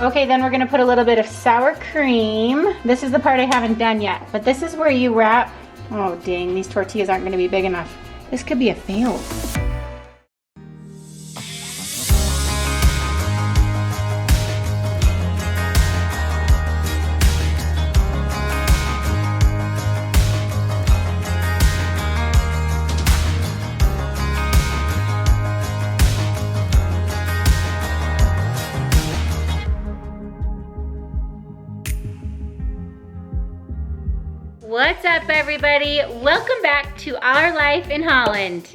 Okay, then we're gonna put a little bit of sour cream. This is the part I haven't done yet, but this is where you wrap. Oh dang, these tortillas aren't gonna be big enough. This could be a fail. What's up, everybody? Welcome back to Our Life in Holland.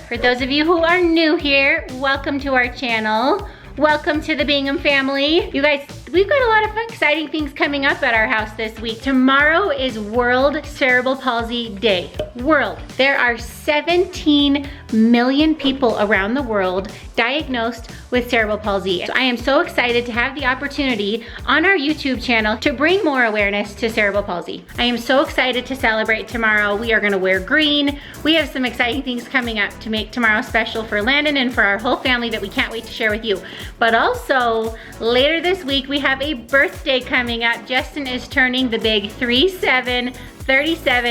For those of you who are new here, welcome to our channel. Welcome to the Bingham family. You guys, we've got a lot of exciting things coming up at our house this week. Tomorrow is World Cerebral Palsy Day. World. There are 17 million people around the world diagnosed with cerebral palsy. So I am so excited to have the opportunity on our YouTube channel to bring more awareness to cerebral palsy. I am so excited to celebrate tomorrow. We are gonna wear green. We have some exciting things coming up to make tomorrow special for Landon and for our whole family that we can't wait to share with you. But also, later this week, we have a birthday coming up. Justin is turning the big 37,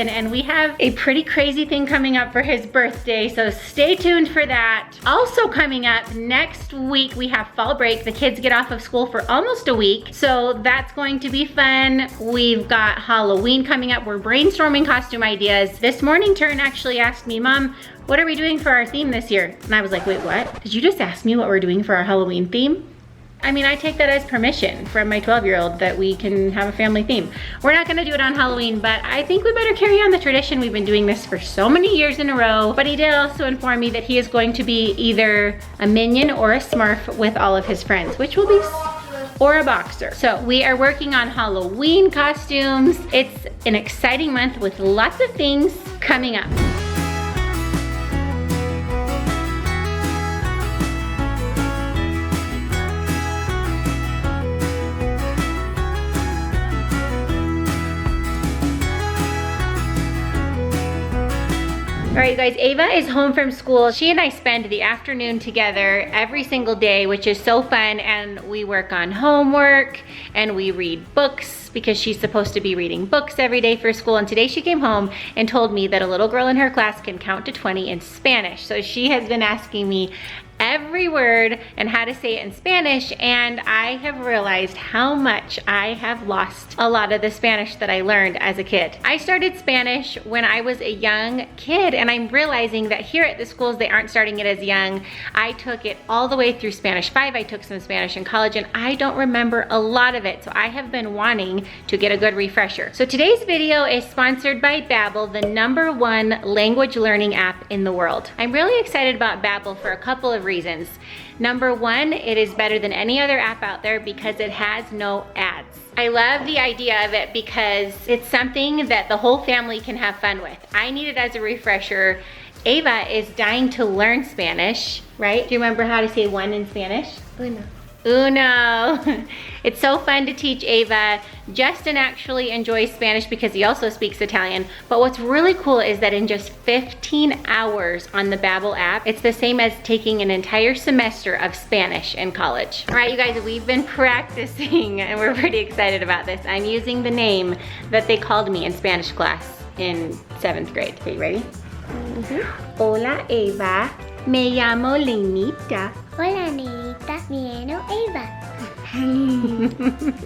and we have a pretty crazy thing coming up for his birthday, so stay tuned for that. Also coming up next week, we have fall break. The kids get off of school for almost a week, so that's going to be fun. We've got Halloween coming up. We're brainstorming costume ideas. This morning, Turn actually asked me, Mom, what are we doing for our theme this year? And I was like, wait, what? Did you just ask me what we're doing for our Halloween theme? I mean, I take that as permission from my 12-year-old that we can have a family theme. We're not gonna do it on Halloween, but I think we better carry on the tradition. We've been doing this for so many years in a row. But he did also inform me that he is going to be either a minion or a Smurf with all of his friends, which will be, or a boxer. So we are working on Halloween costumes. It's an exciting month with lots of things coming up. All right, you guys, Ava is home from school. She and I spend the afternoon together every single day, which is so fun, and we work on homework and we read books because she's supposed to be reading books every day for school. And today she came home and told me that a little girl in her class can count to 20 in Spanish. So she has been asking me every word and how to say it in Spanish, and I have realized how much I have lost a lot of the Spanish that I learned as a kid. I started Spanish when I was a young kid, and I'm realizing that here at the schools, they aren't starting it as young. I took it all the way through Spanish 5. I took some Spanish in college, and I don't remember a lot of it, so I have been wanting to get a good refresher. So today's video is sponsored by Babbel, the #1 language learning app in the world. I'm really excited about Babbel for a couple of reasons. Number one, it is better than any other app out there because it has no ads. I love the idea of it because it's something that the whole family can have fun with. I need it as a refresher. Ava is dying to learn Spanish, right? Do you remember how to say one in Spanish? Uno. Uno. It's so fun to teach Ava. Justin actually enjoys Spanish because he also speaks Italian. But what's really cool is that in just 15 hours on the Babbel app, it's the same as taking an entire semester of Spanish in college. All right, you guys, we've been practicing and we're pretty excited about this. I'm using the name that they called me in Spanish class in 7th grade. Okay, you ready? Hola, Eva. Me llamo Lenita. Hola, Nenita. Me llamo Eva.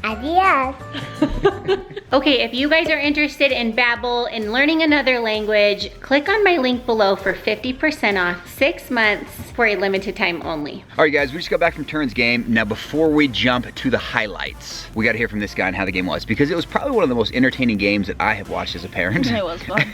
Adios. Okay, if you guys are interested in Babbel and learning another language, click on my link below for 50% off 6 months for a limited time only. All right, guys, we just got back from Turn's game. Now, before we jump to the highlights, we got to hear from this guy on how the game was, because it was probably one of the most entertaining games that I have watched as a parent. It was fun.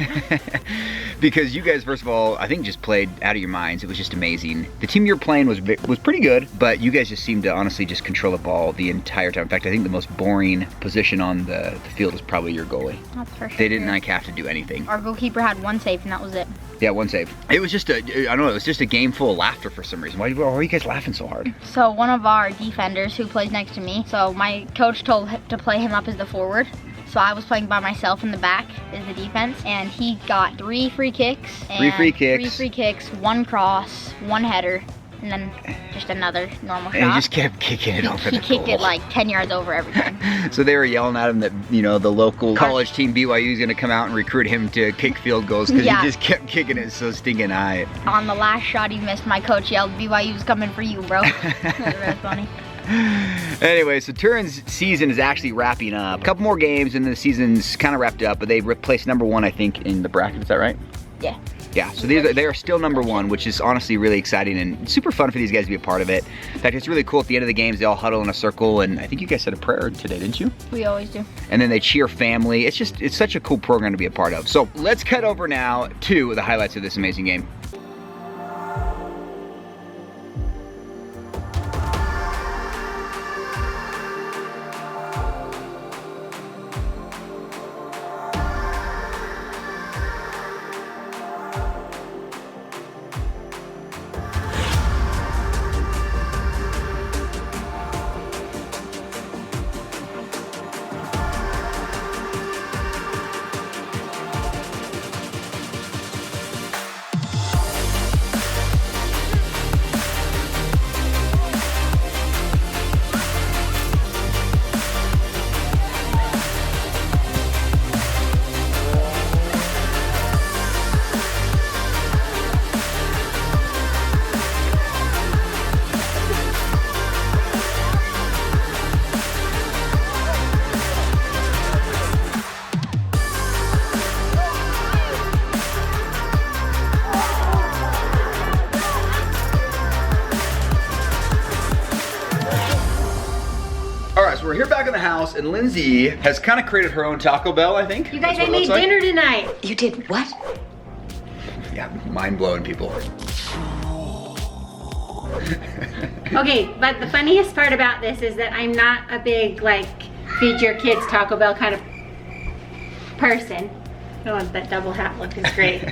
Because you guys, first of all, I think just played out of your minds. It was just amazing. The team you were playing was pretty good, but you guys just seemed to honestly just control the ball the entire time. In fact, I think the most boring position on the field is probably your goalie. That's for sure. They didn't like have to do anything. Our goalkeeper had one save and that was it. Yeah, one save. It was just I don't know, it was just a game full of laughter for some reason. Why are you guys laughing so hard? So one of our defenders who plays next to me, so my coach told him to play him up as the forward. So I was playing by myself in the back as the defense, and he got 3 free kicks. 3 free kicks. 3 free kicks, 1 cross, 1 header, and then just another normal And he shot. just kept kicking it over the He kicked goal. it like 10 yards over every time. So they were yelling at him that, you know, the local college team BYU is going to come out and recruit him to kick field goals because Yeah. he just kept kicking it so stinking high. On the last shot he missed, my coach yelled, "BYU's coming for you, bro." That was really funny. Anyway, so Turin's season is actually wrapping up. A couple more games and the season's kind of wrapped up, but they replaced #1, I think, in the bracket. Is that right? Yeah. Yeah, so they are still #1, which is honestly really exciting and super fun for these guys to be a part of it. In fact, it's really cool at the end of the games, they all huddle in a circle, and I think you guys said a prayer today, didn't you? We always do. And then they cheer family. It's such a cool program to be a part of. So let's cut over now to the highlights of this amazing game. So we're here back in the house, and Lindsay has kind of created her own Taco Bell, I think. You guys, That's I what it made looks like. dinner tonight. You did what? Yeah, mind-blowing, people. Okay, but the funniest part about this is that I'm not a big, like, feed your kids Taco Bell kind of person. Oh, that double hat look is great.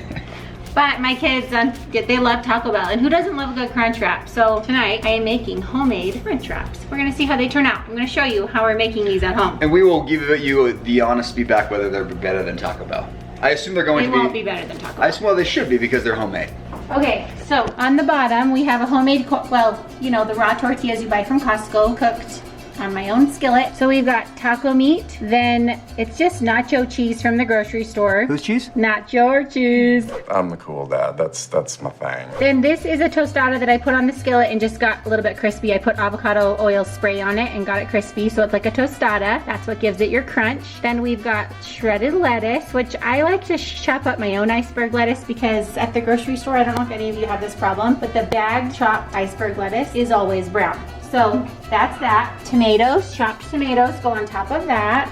But my kids, they love Taco Bell, and who doesn't love a good crunch wrap? So tonight, I am making homemade crunch wraps. We're gonna see how they turn out. I'm gonna show you how we're making these at home. And we will give you the honest feedback whether they're better than Taco Bell. I assume they're going They to be. won't be better than Taco Bell. I assume, well, they should be because they're homemade. Okay, so on the bottom, we have a homemade, well, you know, the raw tortillas you buy from Costco, cooked on my own skillet. So we've got taco meat, then it's just nacho cheese from the grocery store. Whose cheese? Nacho cheese. I'm the cool dad. That's my thing. Then this is a tostada that I put on the skillet and just got a little bit crispy. I put avocado oil spray on it and got it crispy, so it's like a tostada. That's what gives it your crunch. Then we've got shredded lettuce, which I like to chop up my own iceberg lettuce because at the grocery store, I don't know if any of you have this problem, but the bagged chopped iceberg lettuce is always brown. So that's that. Tomatoes, chopped tomatoes go on top of that.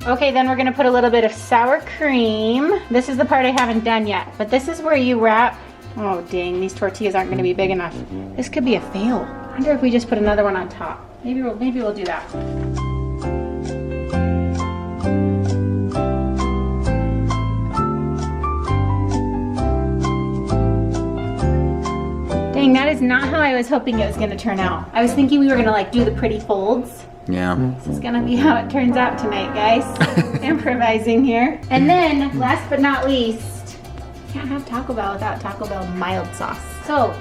Okay, then we're gonna put a little bit of sour cream. This is the part I haven't done yet, but this is where you wrap. Oh dang, these tortillas aren't gonna be big enough. This could be a fail. I wonder if we just put another one on top. Maybe we'll do that. Dang, that is not how I was hoping it was gonna turn out. I was thinking we were gonna like do the pretty folds. Yeah. This is gonna be how it turns out tonight, guys. Improvising here. And then, last but not least, can't have Taco Bell without Taco Bell mild sauce. So,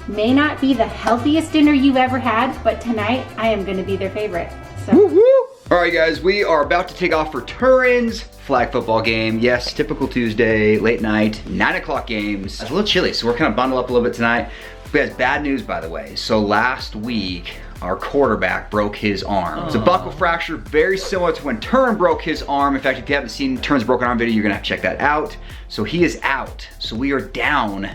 may not be the healthiest dinner you've ever had, but tonight I am gonna be their favorite. So. Woo-hoo! All right, guys, we are about to take off for Turin's flag football game. Yes, typical Tuesday, late night, 9 o'clock games. It's a little chilly, so we're kind of bundled up a little bit tonight. We have bad news, by the way. So last week, our quarterback broke his arm. It's a buckle fracture, very similar to when Turin broke his arm. In fact, if you haven't seen Turin's broken arm video, you're gonna have to check that out. So he is out. So we are down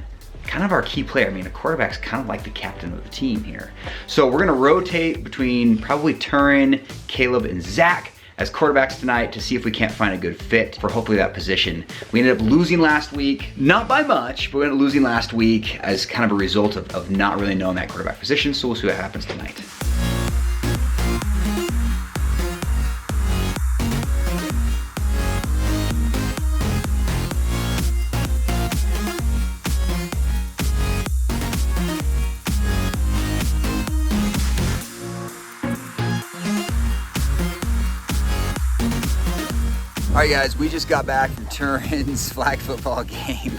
kind of our key player. I mean, the quarterback's kind of like the captain of the team here. So we're gonna rotate between probably Turin, Caleb, and Zach as quarterbacks tonight to see if we can't find a good fit for hopefully that position. We ended up losing last week, not by much, but we ended up losing last week as kind of a result of not really knowing that quarterback position, so we'll see what happens tonight. All right, guys, we just got back from Turin's flag football game.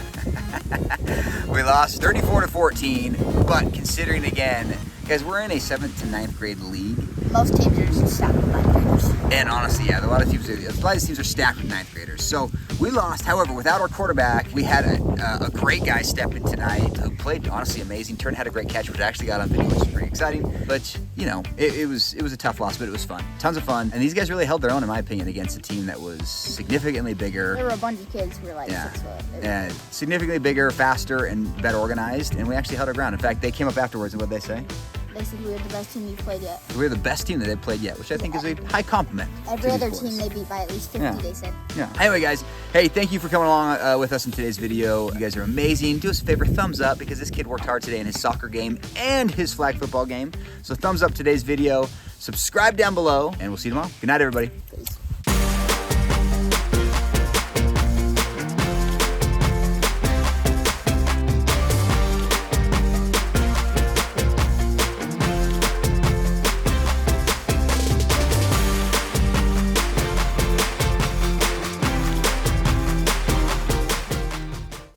We lost 34-14, but considering again, guys, we're in a 7th to 9th grade league. Most teams are just stacked with 9th graders. And honestly, yeah, a lot of teams are stacked with 9th graders. So we lost. However, without our quarterback, we had a great guy step in tonight who played honestly amazing. Had a great catch, which actually got on video, which was pretty exciting. But you know, it was a tough loss, but it was fun. Tons of fun. And these guys really held their own, in my opinion, against a team that was significantly bigger. There were a bunch of kids who were like 6 foot. And significantly bigger, faster, and better organized. And we actually held our ground. In fact, they came up afterwards, and what did they say? They said we were the best team you've played yet. We're the best team that they've played yet, which I think is a high compliment. Every to other these team boys. they beat by at least 50, they said. Yeah. Anyway, guys, hey, thank you for coming along with us in today's video. You guys are amazing. Do us a favor, thumbs up, because this kid worked hard today in his soccer game and his flag football game. So thumbs up today's video. Subscribe down below, and we'll see you tomorrow. Good night, everybody. Peace.